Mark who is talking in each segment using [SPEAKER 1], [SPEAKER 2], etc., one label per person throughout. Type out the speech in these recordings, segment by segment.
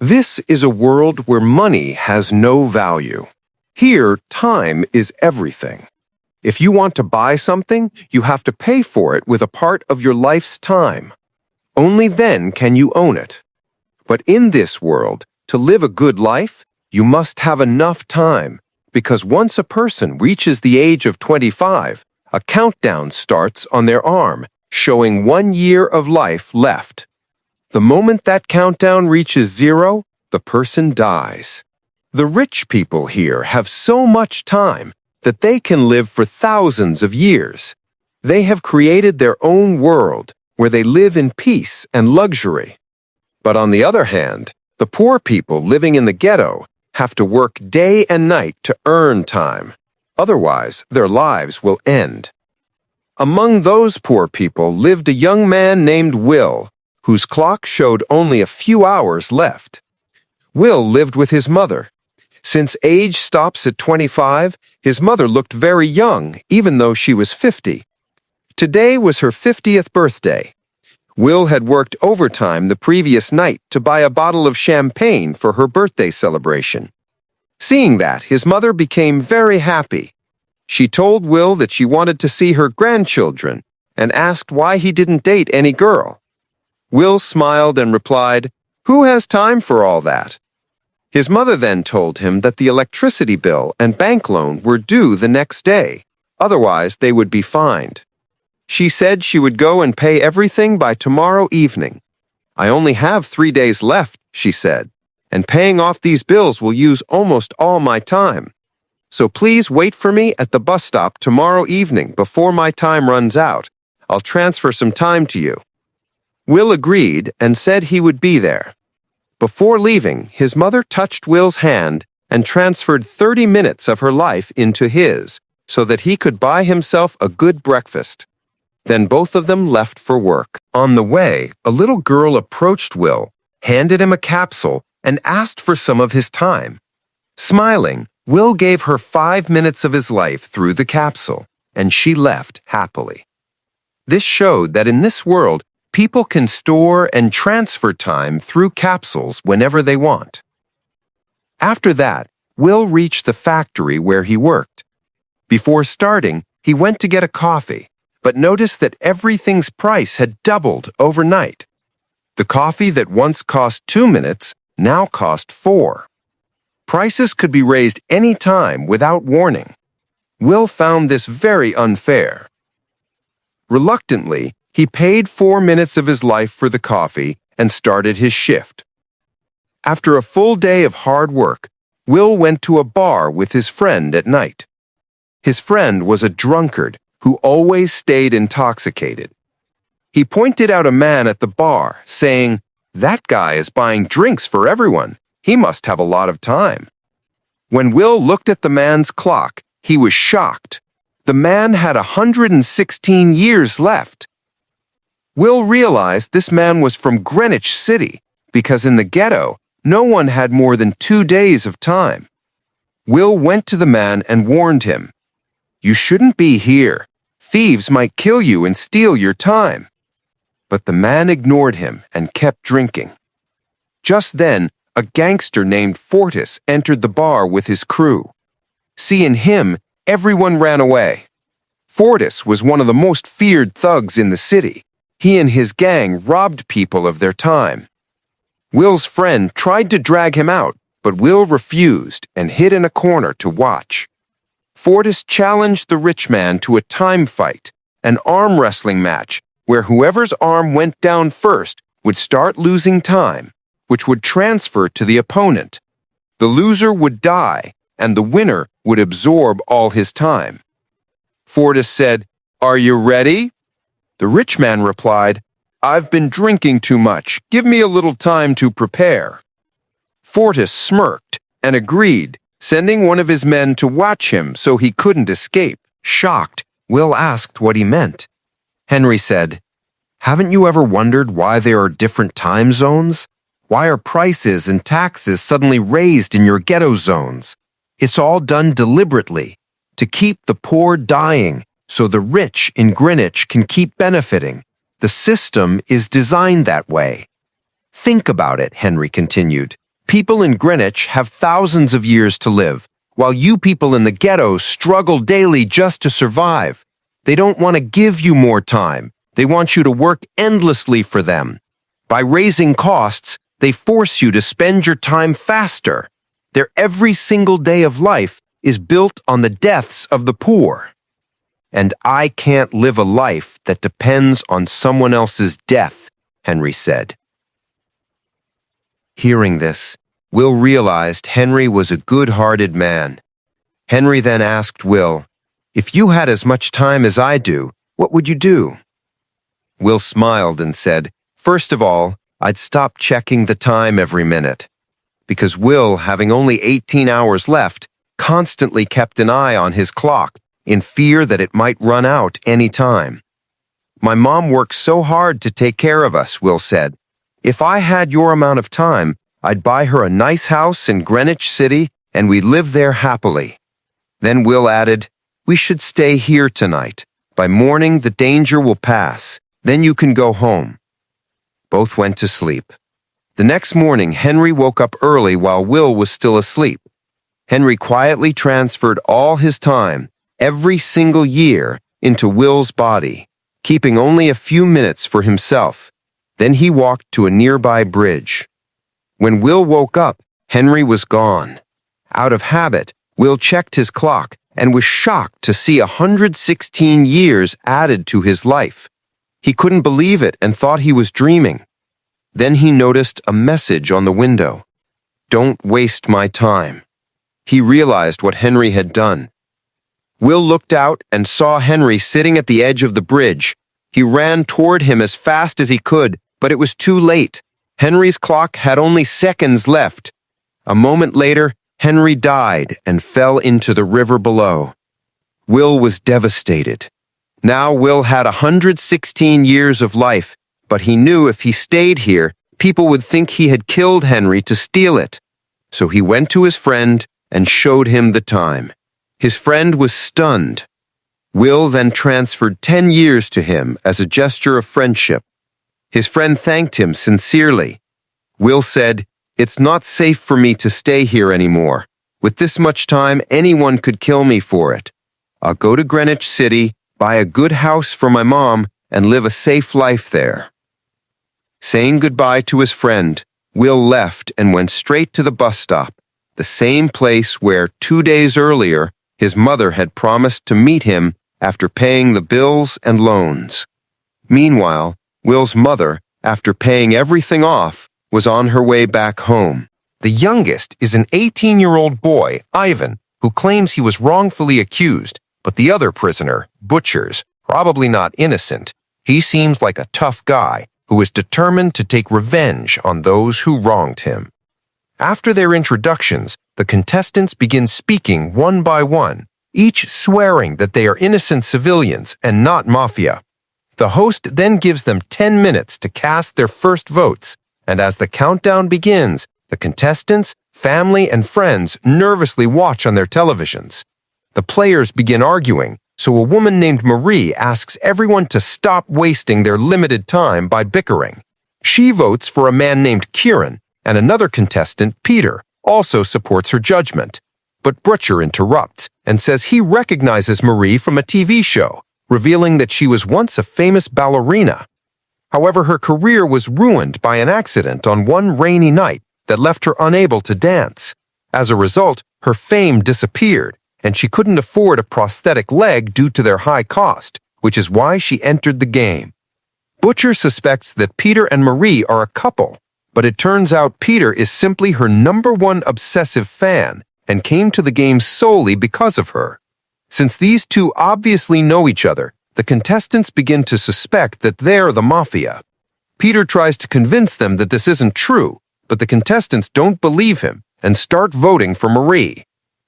[SPEAKER 1] This is a world where money has no value. Here, time is everything. If you want to buy something, you have to pay for it with a part of your life's time. Only then can you own it. But in this world, to live a good life, you must have enough time, because once a person reaches the age of 25, a countdown starts on their arm, showing 1 year of life left. The moment that countdown reaches 0, the person dies. The rich people here have so much time that they can live for thousands of years. They have created their own world where they live in peace and luxury. But on the other hand, the poor people living in the ghetto have to work day and night to earn time. Otherwise, their lives will end. Among those poor people lived a young man named Will, whose clock showed only a few hours left. Will lived with his mother. Since age stops at 25, his mother looked very young, even though she was 50. Today was her 50th birthday. Will had worked overtime the previous night to buy a bottle of champagne for her birthday celebration. Seeing that, his mother became very happy. She told Will that she wanted to see her grandchildren and asked why he didn't date any girl. Will smiled and replied, "Who has time for all that?" His mother then told him that the electricity bill and bank loan were due the next day, otherwise they would be fined. She said she would go and pay everything by tomorrow evening. "I only have 3 days left," she said, "and paying off these bills will use almost all my time. So please wait for me at the bus stop tomorrow evening before my time runs out. I'll transfer some time to you." Will agreed and said he would be there. Before leaving, his mother touched Will's hand and transferred 30 minutes of her life into his, so that he could buy himself a good breakfast. Then both of them left for work. On the way, a little girl approached Will, handed him a capsule, and asked for some of his time. Smiling, Will gave her 5 minutes of his life through the capsule, and she left happily. This showed that in this world, people can store and transfer time through capsules whenever they want. After that, Will reached the factory where he worked. Before starting, he went to get a coffee, but noticed that everything's price had doubled overnight. The coffee that once cost 2 minutes now cost 4. Prices could be raised any time without warning. Will found this very unfair. Reluctantly, he paid 4 minutes of his life for the coffee and started his shift. After a full day of hard work, Will went to a bar with his friend at night. His friend was a drunkard who always stayed intoxicated. He pointed out a man at the bar, saying, "That guy is buying drinks for everyone. He must have a lot of time." When Will looked at the man's clock, he was shocked. The man had 116 years left. Will realized this man was from Greenwich City, because in the ghetto, no one had more than 2 days of time. Will went to the man and warned him, "You shouldn't be here. Thieves might kill you and steal your time." But the man ignored him and kept drinking. Just then, a gangster named Fortis entered the bar with his crew. Seeing him, everyone ran away. Fortis was one of the most feared thugs in the city. He and his gang robbed people of their time. Will's friend tried to drag him out, but Will refused and hid in a corner to watch. Fortis challenged the rich man to a time fight, an arm wrestling match, where whoever's arm went down first would start losing time, which would transfer to the opponent. The loser would die, and the winner would absorb all his time. Fortis said, "Are you ready?" The rich man replied, "I've been drinking too much. Give me a little time to prepare." Fortis smirked and agreed, sending one of his men to watch him so he couldn't escape. Shocked, Will asked what he meant. Henry said, "Haven't you ever wondered why there are different time zones? Why are prices and taxes suddenly raised in your ghetto zones? It's all done deliberately, to keep the poor dying, so the rich in Greenwich can keep benefiting. The system is designed that way." "Think about it," Henry continued. People in Greenwich have thousands of years to live, while you people in the ghettos struggle daily just to survive. They don't want to give you more time. They want you to work endlessly for them. By raising costs, they force you to spend your time faster. Their every single day of life is built on the deaths of the poor. And I can't live a life that depends on someone else's death, Henry said. Hearing this, Will realized Henry was a good-hearted man. Henry then asked Will, "If you had as much time as I do, what would you do?" Will smiled and said, "First of all, I'd stop checking the time every minute." Because Will, having only 18 hours left, constantly kept an eye on his clock in fear that it might run out any time. "My mom works so hard to take care of us," Will said. "If I had your amount of time, I'd buy her a nice house in Greenwich City and we'd live there happily." Then Will added, "We should stay here tonight. By morning, the danger will pass. Then you can go home." Both went to sleep. The next morning, Henry woke up early while Will was still asleep. Henry quietly transferred all his time, every single year, into Will's body, keeping only a few minutes for himself. Then he walked to a nearby bridge. When Will woke up, Henry was gone. Out of habit, Will checked his clock and was shocked to see 116 years added to his life. He couldn't believe it and thought he was dreaming. Then he noticed a message on the window. "Don't waste my time." He realized what Henry had done. Will looked out and saw Henry sitting at the edge of the bridge. He ran toward him as fast as he could, but it was too late. Henry's clock had only seconds left. A moment later, Henry died and fell into the river below. Will was devastated. Now Will had 116 years of life, but he knew if he stayed here, people would think he had killed Henry to steal it. So he went to his friend and showed him the time. His friend was stunned. Will then transferred 10 years to him as a gesture of friendship. His friend thanked him sincerely. Will said, "It's not safe for me to stay here anymore. With this much time, anyone could kill me for it. I'll go to Greenwich City, buy a good house for my mom, and live a safe life there." Saying goodbye to his friend, Will left and went straight to the bus stop, the same place where 2 days earlier his mother had promised to meet him after paying the bills and loans. Meanwhile, Will's mother, after paying everything off, was on her way back home. The youngest is an 18-year-old boy, Ivan, who claims he was wrongfully accused, but the other prisoner, Butchers, probably not innocent. He seems like a tough guy who is determined to take revenge on those who wronged him. After their introductions, the contestants begin speaking one by one, each swearing that they are innocent civilians and not mafia. The host then gives them 10 minutes to cast their first votes, and as the countdown begins, the contestants, family, and friends nervously watch on their televisions. The players begin arguing, so a woman named Marie asks everyone to stop wasting their limited time by bickering. She votes for a man named Kieran, and another contestant, Peter, also supports her judgment. But Butcher interrupts and says he recognizes Marie from a TV show, revealing that she was once a famous ballerina. However, her career was ruined by an accident on one rainy night that left her unable to dance. As a result, her fame disappeared, and she couldn't afford a prosthetic leg due to their high cost, which is why she entered the game. Butcher suspects that Peter and Marie are a couple, but it turns out Peter is simply her #1 obsessive fan and came to the game solely because of her. Since these two obviously know each other, the contestants begin to suspect that they're the mafia. Peter tries to convince them that this isn't true, but the contestants don't believe him and start voting for Marie.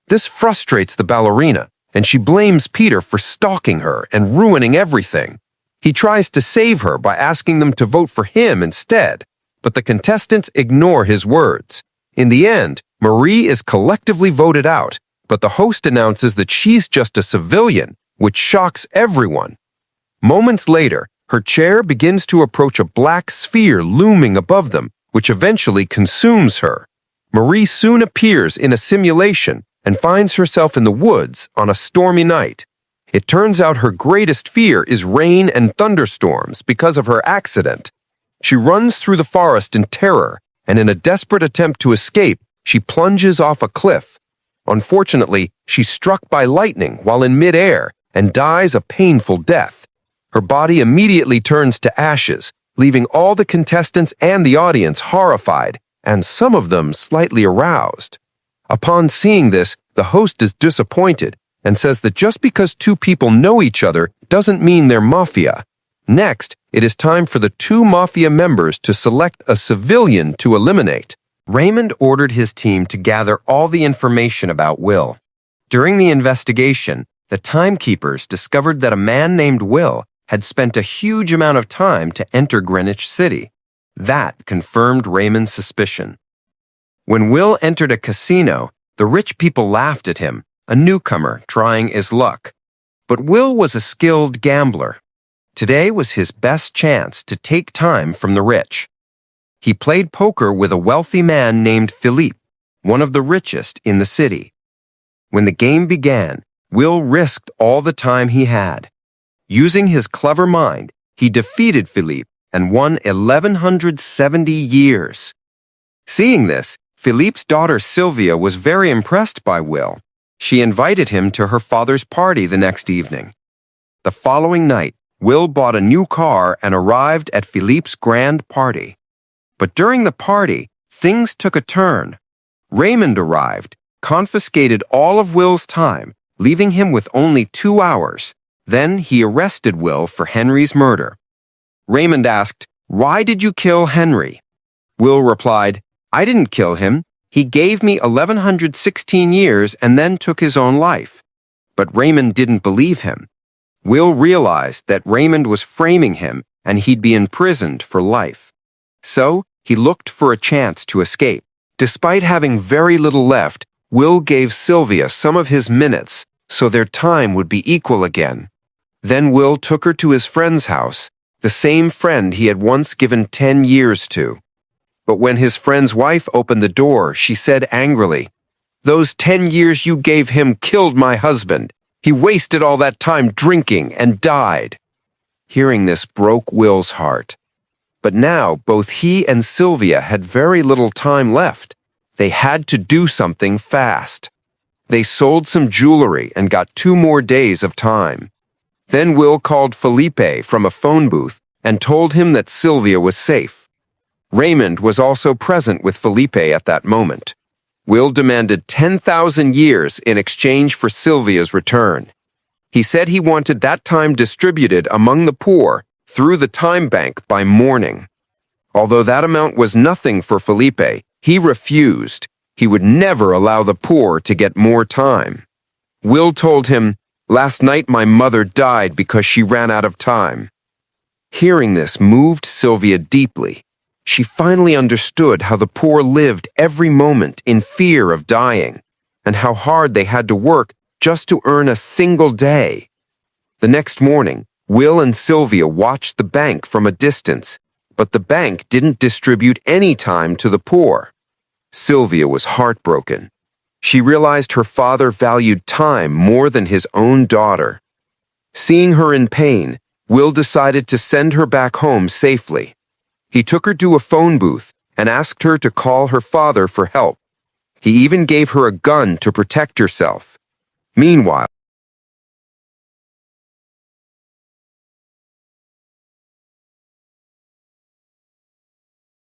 [SPEAKER 1] This frustrates the ballerina, and she blames Peter for stalking her and ruining everything. He tries to save her by asking them to vote for him instead, but the contestants ignore his words. In the end, Marie is collectively voted out, but the host announces that she's just a civilian, which shocks everyone. Moments later, her chair begins to approach a black sphere looming above them, which eventually consumes her. Marie soon appears in a simulation and finds herself in the woods on a stormy night. It turns out her greatest fear is rain and thunderstorms because of her accident. She runs through the forest in terror, and in a desperate attempt to escape, she plunges off a cliff. Unfortunately, she's struck by lightning while in midair and dies a painful death. Her body immediately turns to ashes, leaving all the contestants and the audience horrified, and some of them slightly aroused. Upon seeing this, the host is disappointed and says that just because two people know each other doesn't mean they're mafia. Next, it is time for the two mafia members to select a civilian to eliminate. Raymond ordered his team to gather all the information about Will. During the investigation, the Timekeepers discovered that a man named Will had spent a huge amount of time to enter Greenwich City. That confirmed Raymond's suspicion. When Will entered a casino, the rich people laughed at him, a newcomer trying his luck. But Will was a skilled gambler. Today was his best chance to take time from the rich. He played poker with a wealthy man named Philippe, one of the richest in the city. When the game began, Will risked all the time he had. Using his clever mind, he defeated Philippe and won 1,170 years. Seeing this, Philippe's daughter Sylvia was very impressed by Will. She invited him to her father's party the next evening. The following night, Will bought a new car and arrived at Philippe's grand party. But during the party, things took a turn. Raymond arrived, confiscated all of Will's time, leaving him with only 2 hours. Then he arrested Will for Henry's murder. Raymond asked, "Why did you kill Henry?" Will replied, "I didn't kill him. He gave me 1,116 years and then took his own life." But Raymond didn't believe him. Will realized that Raymond was framing him and he'd be imprisoned for life. So he looked for a chance to escape. Despite having very little left, Will gave Sylvia some of his minutes so their time would be equal again. Then Will took her to his friend's house, the same friend he had once given 10 years to. But when his friend's wife opened the door, she said angrily, "Those 10 years you gave him killed my husband. He wasted all that time drinking and died." Hearing this broke Will's heart. But now both he and Sylvia had very little time left. They had to do something fast. They sold some jewelry and got 2 more days of time. Then Will called Felipe from a phone booth and told him that Sylvia was safe. Raymond was also present with Felipe at that moment. Will demanded 10,000 years in exchange for Sylvia's return. He said he wanted that time distributed among the poor through the time bank by morning. Although that amount was nothing for Felipe, he refused. He would never allow the poor to get more time. Will told him, "Last night my mother died because she ran out of time." Hearing this moved Sylvia deeply. She finally understood how the poor lived every moment in fear of dying, and how hard they had to work just to earn a single day. The next morning, Will and Sylvia watched the bank from a distance, but the bank didn't distribute any time to the poor. Sylvia was heartbroken. She realized her father valued time more than his own daughter. Seeing her in pain, Will decided to send her back home safely. He took her to a phone booth and asked her to call her father for help. He even gave her a gun to protect herself. Meanwhile,